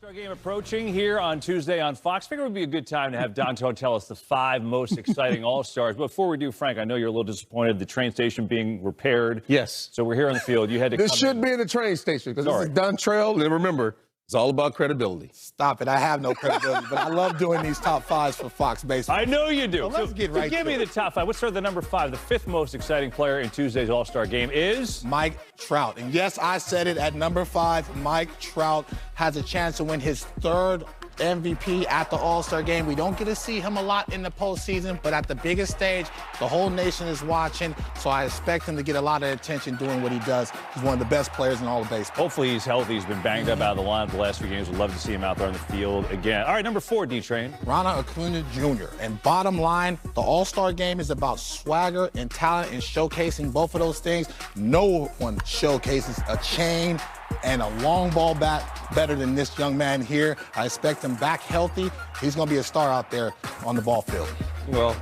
All-Star game approaching here on Tuesday on Fox. Figure it would be a good time to have Dontrell tell us the 5 most exciting All-Stars. Before we do, Frank, I know you're a little disappointed the train station being repaired. Yes. So we're here on the field. You had to. This should be in the train station because this is Dontrell, and remember, it's all about credibility. Stop it. I have no credibility, but I love doing these top 5s for Fox Baseball. I know you do. So let's get right give to me it. the top 5. Let's start with the number 5. The 5th most exciting player in Tuesday's All-Star game is Mike Trout. And yes, I said it at number 5. Mike Trout has a chance to win his 3rd MVP at the All-Star game. We don't get to see him a lot in the postseason, but at the biggest stage, the whole nation is watching, so I expect him to get a lot of attention doing what he does. He's one of the best players in all of baseball. Hopefully he's healthy. He's been banged up out of the lineup the last few games. We'd love to see him out there on the field again. All right, number 4, D-Train. Ronald Acuna Jr. And bottom line, the All-Star game is about swagger and talent and showcasing both of those things. No one showcases a chain and a long ball bat better than this young man here. I expect him back healthy. He's going to be a star out there on the ball field. Well,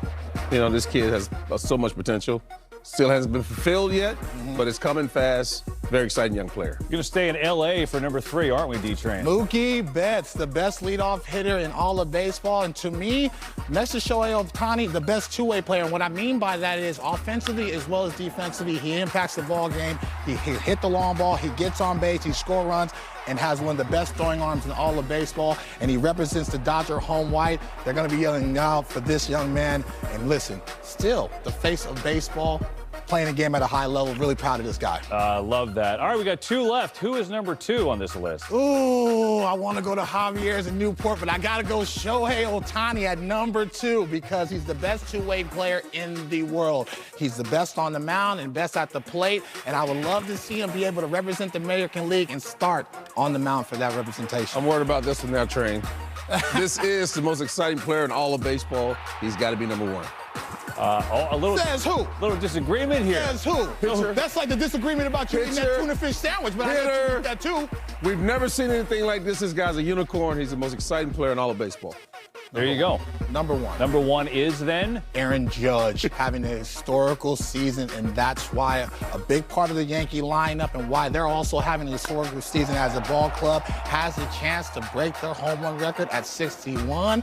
you know, this kid has so much potential. Still hasn't been fulfilled yet, but it's coming fast. Very exciting young player. You're going to stay in L.A. for number 3, aren't we, D-Train? Mookie Betts, the best leadoff hitter in all of baseball. And to me, next to Shohei Ohtani, the best two-way player. And what I mean by that is offensively as well as defensively, he impacts the ball game. He hit the long ball. He gets on base. He scores runs and has one of the best throwing arms in all of baseball. And he represents the Dodger home white. They're going to be yelling now for this young man. And listen, still the face of baseball, playing a game at a high level. Really proud of this guy. Love that. All right, we got 2 left. Who is number 2 on this list? Ooh, I want to go to Javier's in Newport, but I got to go Shohei Ohtani at number 2 because he's the best two-way player in the world. He's the best on the mound and best at the plate, and I would love to see him be able to represent the American League and start on the mound for that representation. I'm worried about this one now, Train. This is the most exciting player in all of baseball. He's got to be number 1. A little. Says who? Little disagreement here. Says who? Pitcher. That's like the disagreement about you eating that tuna fish sandwich, but I got you eat that too. We've never seen anything like this. This guy's a unicorn. He's the most exciting player in all of baseball. There you go. Number 1. Number 1 is then Aaron Judge having a historical season, and that's why a big part of the Yankee lineup and why they're also having a historical season as a ball club has a chance to break their home run record at 61.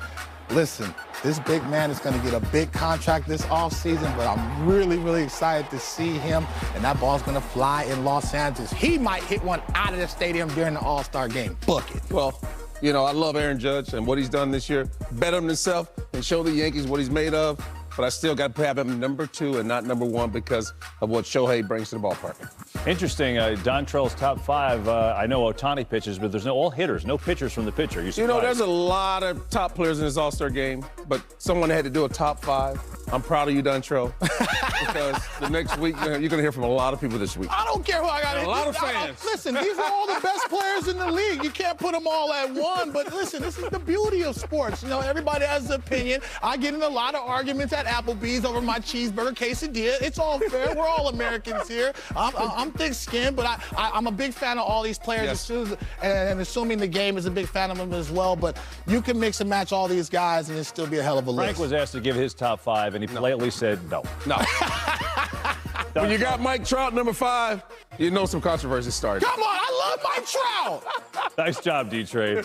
Listen, this big man is going to get a big contract this offseason, but I'm really, really excited to see him, and that ball's going to fly in Los Angeles. He might hit one out of the stadium during the All-Star game. Book it. Well, you know, I love Aaron Judge and what he's done this year. Bet on himself and show the Yankees what he's made of. But I still got to have him number 2 and not number 1 because of what Shohei brings to the ballpark. Interesting. Dontrell's top 5. I know Ohtani pitches, but there's all hitters, no pitchers from the pitcher. You know, there's a lot of top players in this All-Star game, but someone had to do a top 5. I'm proud of you, Dontrell, because the next week you're going to hear from a lot of people this week. I don't care who I got. A lot of fans. Listen, these are all the best players in the league. You can't put them all at one, but listen, this is the beauty of sports. You know, everybody has an opinion. I get in a lot of arguments at Applebee's over my cheeseburger quesadilla. It's all fair. We're all Americans here. I'm thick-skinned, but I'm a big fan of all these players. Yes. And assuming the game is a big fan of them as well. But you can mix and match all these guys, and it'll still be a hell of a list. Frank was asked to give his top 5, and he politely said no. No. When you got Mike Trout number 5, you know some controversy started. Come on, I love Mike Trout. Nice job, D-Train.